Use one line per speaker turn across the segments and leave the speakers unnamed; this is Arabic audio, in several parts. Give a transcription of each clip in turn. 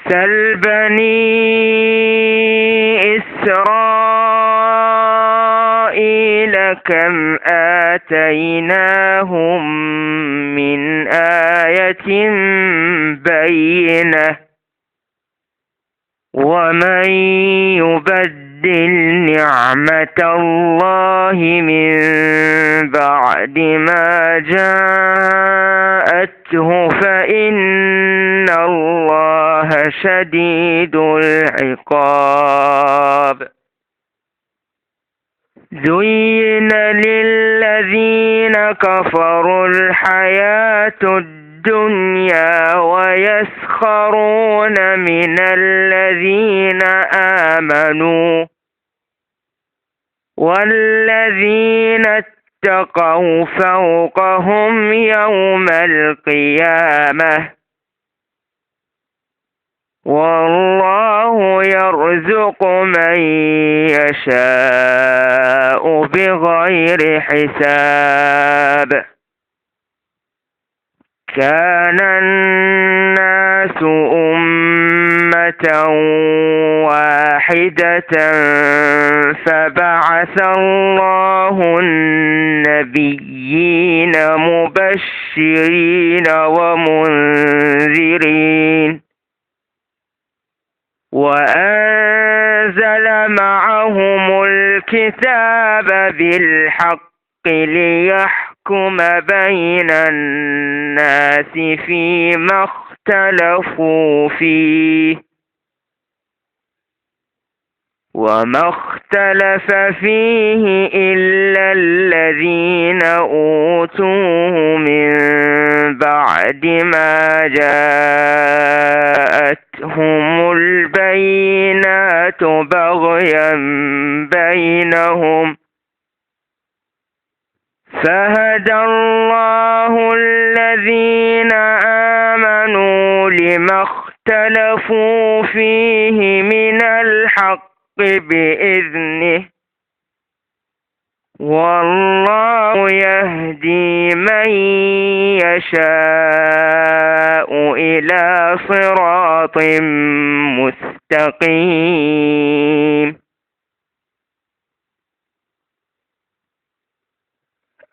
سل بني إسرائيل كم آتيناهم من آية بينة ومن يبدل نعمة الله من بعد ما جاءته فإن الله شديد العقاب. زين للذين كفروا الحياة الدنيا ويسخرون من الذين آمنوا والذين اتقوا فوقهم يوم القيامة والله يرزق من يشاء بغير حساب. كان الناس أمة واحدة فبعث الله النبيين مبشرين ومنذرين وأنزل معهم الكتاب بالحق ليحكم بين الناس فيما اختلفوا فيه وما اختلف فيه إلا الذين أوتوه من بعد ما جاءتهم البينات بغيا بينهم فهدى الله الذين آمنوا لما اختلفوا فيه من الحق بإذنه والله يهدي من يشاء إلى صراط مستقيم.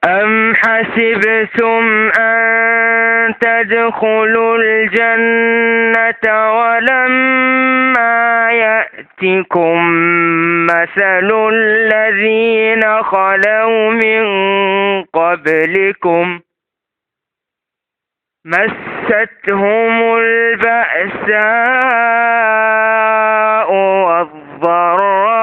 أم حسبتم أن تدخلوا الجنة ولما يأتكم مثل الذين خلوا من قبلكم مستهم البأساء والضراء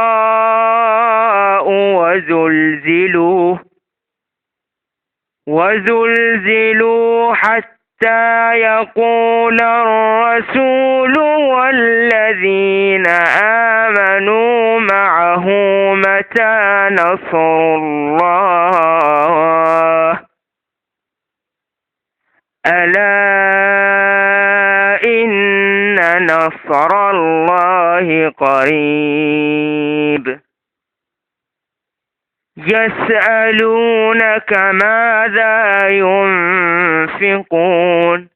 وزلزلوا حتى يقول الرسول والذين آمنوا معه متى نصر الله ألا إن نصر الله قريب. يسألونك ماذا ينفقون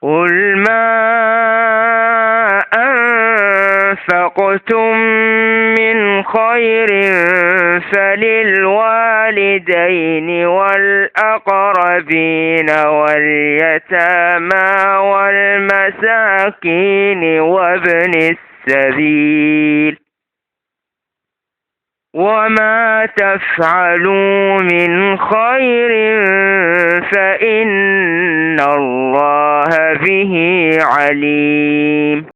قل ما أنفقتم من خير فللوالدين والأقربين واليتامى والمساكين وابن السبيل وما تفعلوا من خير فإن الله به عليم.